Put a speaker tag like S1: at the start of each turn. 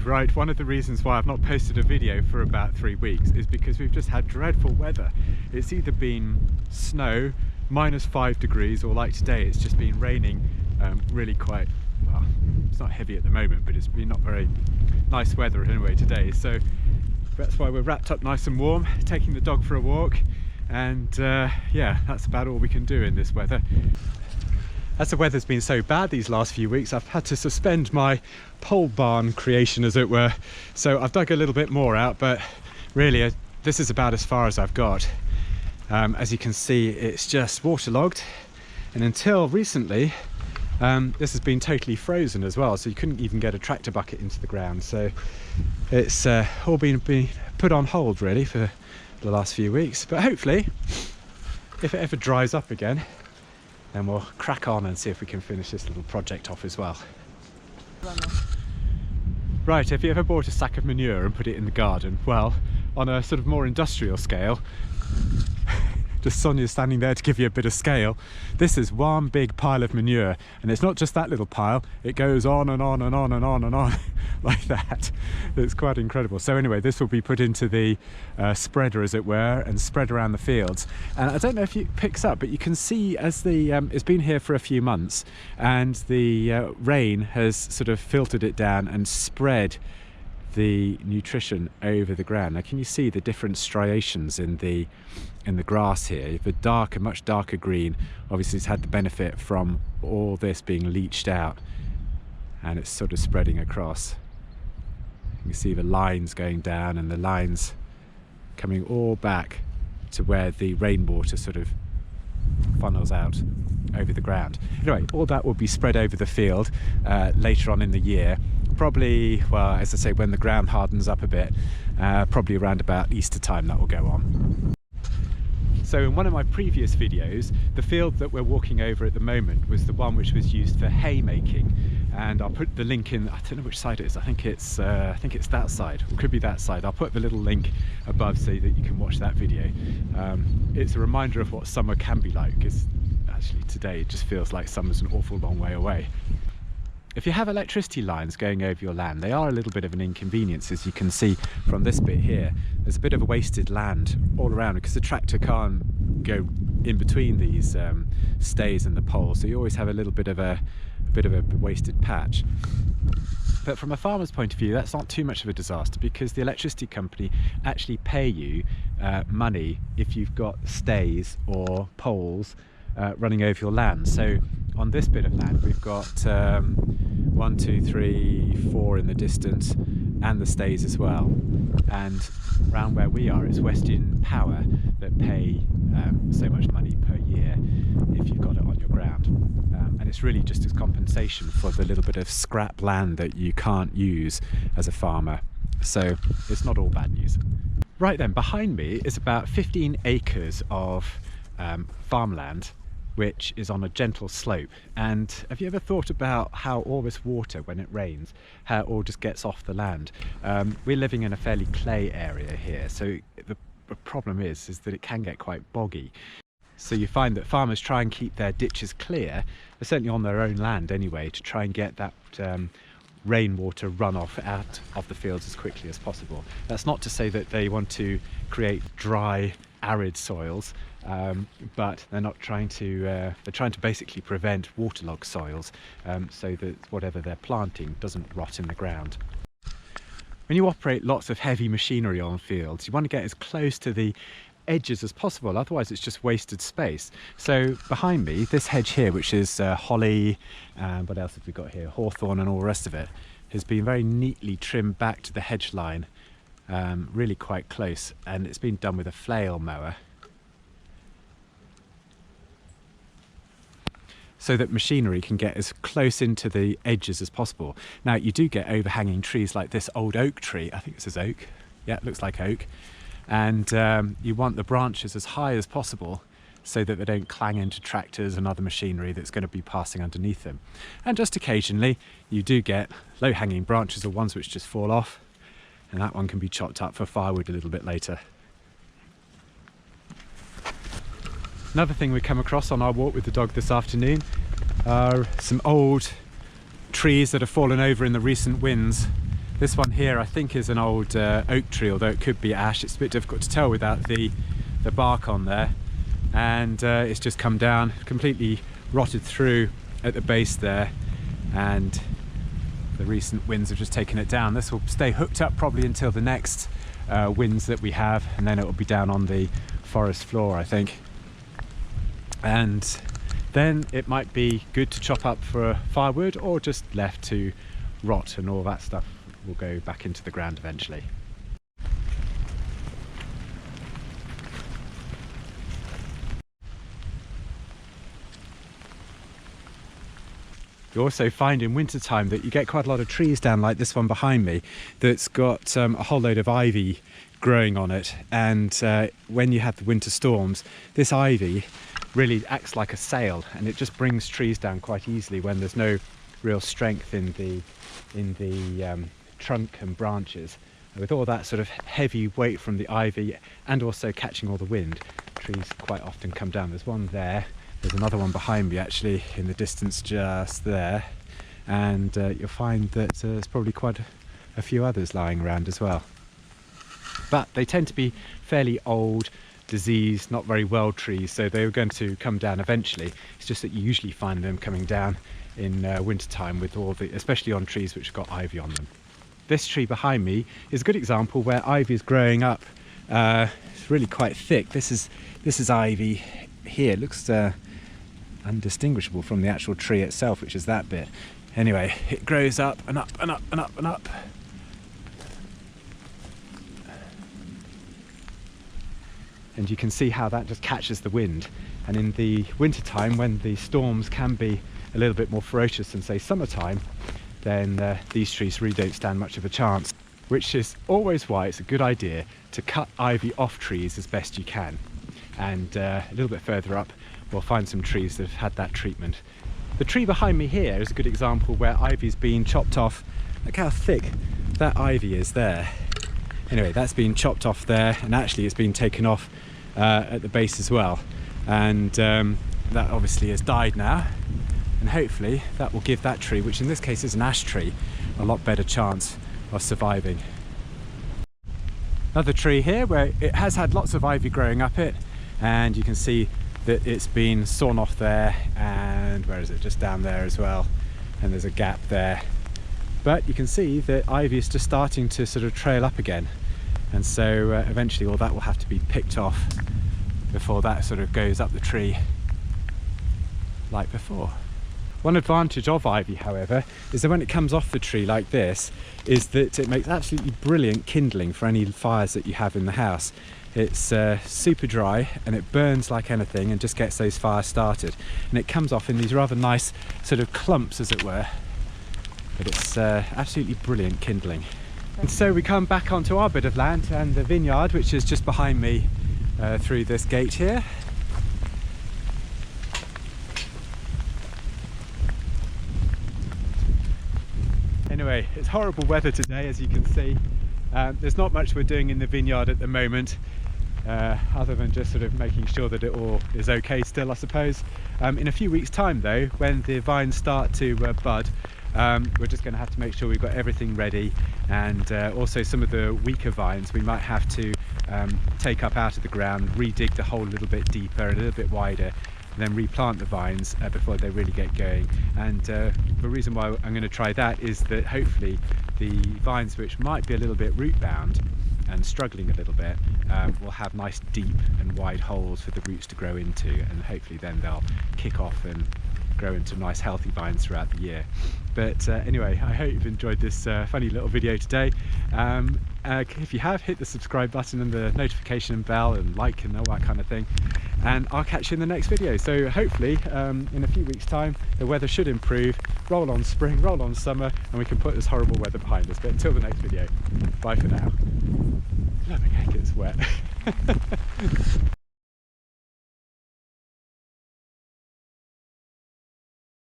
S1: Right, one of the reasons why I've not posted a video for about 3 weeks is because we've just had dreadful weather. It's either been snow, -5 degrees, or like today it's just been raining really quite, well, it's not heavy at the moment, but it's been not very nice weather anyway today. So that's why we're wrapped up nice and warm, taking the dog for a walk, and yeah, that's about all we can do in this weather. As the weather's been so bad these last few weeks, I've had to suspend my pole barn creation, as it were. So I've dug a little bit more out, but really this is about as far as I've got. As you can see, it's just waterlogged, and until recently this has been totally frozen as well, so you couldn't even get a tractor bucket into the ground. So it's all been put on hold really for the last few weeks, but hopefully if it ever dries up again, then we'll crack on and see if we can finish this little project off as well. Right, have you ever bought a sack of manure and put it in the garden? Well, on a sort of more industrial scale, just Sonia's standing there to give you a bit of scale, this is one big pile of manure, and it's not just that little pile, it goes on and on and on and on and on like that. It's quite incredible. So anyway, this will be put into the spreader, as it were, and spread around the fields. And I don't know if it picks up, but you can see as the it's been here for a few months, and the rain has sort of filtered it down and spread the nutrition over the ground. Now can you see the different striations in the grass here? The darker, much darker green, obviously it's had the benefit from all this being leached out, and it's sort of spreading across. You can see the lines going down and the lines coming all back to where the rainwater sort of funnels out over the ground. Anyway, all that will be spread over the field later on in the year. Probably, well, as I say, when the ground hardens up a bit, probably around about Easter time that will go on. So in one of my previous videos, the field that we're walking over at the moment was the one which was used for hay making, and I'll put the link in. I don't know which side it is. I think it's that side, or it could be that side. I'll put the little link above so that you can watch that video. It's a reminder of what summer can be like, because actually today it just feels like summer's an awful long way away. If you have electricity lines going over your land, they are a little bit of an inconvenience, as you can see from this bit here. There's a bit of a wasted land all around because the tractor can't go in between these stays and the poles, so you always have a little bit of a wasted patch. But from a farmer's point of view, that's not too much of a disaster, because the electricity company actually pay you money if you've got stays or poles running over your land. So on this bit of land we've got 1, 2, 3, 4 in the distance, and the stays as well. And around where we are, it's Western Power that pay so much money per year if you've got it on your ground. And it's really just as compensation for the little bit of scrap land that you can't use as a farmer. So it's not all bad news. Right then, behind me is about 15 acres of farmland, which is on a gentle slope. And have you ever thought about how all this water, when it rains, how it all just gets off the land? We're living in a fairly clay area here, so the problem is that it can get quite boggy. So you find that farmers try and keep their ditches clear, certainly on their own land anyway, to try and get that rainwater runoff out of the fields as quickly as possible. That's not to say that they want to create dry, arid soils, but they're not trying to they're trying to basically prevent waterlogged soils, so that whatever they're planting doesn't rot in the ground. When you operate lots of heavy machinery on fields, you want to get as close to the edges as possible, otherwise it's just wasted space. So behind me, this hedge here, which is holly, what else have we got here, hawthorn and all the rest of it, has been very neatly trimmed back to the hedge line, really quite close, and it's been done with a flail mower, so that machinery can get as close into the edges as possible. Now you do get overhanging trees like this old oak tree, I think it says oak, yeah, it looks like oak, and you want the branches as high as possible so that they don't clang into tractors and other machinery that's going to be passing underneath them. And just occasionally you do get low-hanging branches or ones which just fall off, and that one can be chopped up for firewood a little bit later. Another thing we come across on our walk with the dog this afternoon are some old trees that have fallen over in the recent winds This one here I think is an old oak tree, although it could be ash. It's a bit difficult to tell without the bark on there, and it's just come down, completely rotted through at the base there, and the recent winds have just taken it down. This will stay hooked up probably until the next winds that we have, and then it will be down on the forest floor, I think. And then it might be good to chop up for firewood, or just left to rot, and all that stuff will go back into the ground eventually. You also find in winter time that you get quite a lot of trees down, like this one behind me, that's got a whole load of ivy growing on it, and when you have the winter storms, this ivy really acts like a sail, and it just brings trees down quite easily when there's no real strength in the trunk and branches. And with all that sort of heavy weight from the ivy and also catching all the wind, trees quite often come down. There's one there. There's another one behind me actually in the distance just there, and you'll find that there's probably quite a few others lying around as well. But they tend to be fairly old, diseased, not very well trees, so they're going to come down eventually. It's just that you usually find them coming down in winter time, with all the, especially on trees which have got ivy on them. This tree behind me is a good example where ivy is growing up. It's really quite thick. This is ivy here. It looks undistinguishable from the actual tree itself, which is that bit. Anyway, it grows up and up and up and up and up. And you can see how that just catches the wind. And in the winter time, when the storms can be a little bit more ferocious than, say, summertime, then these trees really don't stand much of a chance, which is always why it's a good idea to cut ivy off trees as best you can. And a little bit further up, we'll find some trees that have had that treatment. The tree behind me here is a good example where ivy's been chopped off. Look how thick that ivy is there. Anyway, that's been chopped off there, and actually it's been taken off at the base as well. And that obviously has died now, and hopefully that will give that tree, which in this case is an ash tree, a lot better chance of surviving. Another tree here where it has had lots of ivy growing up it, and you can see that it's been sawn off there, and where is it, just down there as well, and there's a gap there. But you can see that ivy is just starting to sort of trail up again, and so eventually all that will have to be picked off before that sort of goes up the tree like before. One advantage of ivy, however, is that when it comes off the tree like this, is that it makes absolutely brilliant kindling for any fires that you have in the house. It's super dry, and it burns like anything and just gets those fires started, and it comes off in these rather nice sort of clumps, as it were. But it's absolutely brilliant kindling. And so we come back onto our bit of land and the vineyard, which is just behind me through this gate here. Anyway, it's horrible weather today, as you can see. There's not much we're doing in the vineyard at the moment, other than just sort of making sure that it all is okay still, I suppose. In a few weeks' time though, when the vines start to bud, we're just going to have to make sure we've got everything ready, and also some of the weaker vines we might have to take up out of the ground, redig the hole a little bit deeper, a little bit wider, and then replant the vines before they really get going. And the reason why I'm going to try that is that hopefully the vines which might be a little bit root bound and struggling a little bit will have nice deep and wide holes for the roots to grow into, and hopefully then they'll kick off and grow into nice healthy vines throughout the year. But anyway, I hope you've enjoyed this funny little video today. If you have, hit the subscribe button and the notification bell and like and all that kind of thing, and I'll catch you in the next video. So hopefully in a few weeks time the weather should improve, roll on spring, roll on summer, and we can put this horrible weather behind us. But until the next video, bye for now. Blooming heck, it's wet.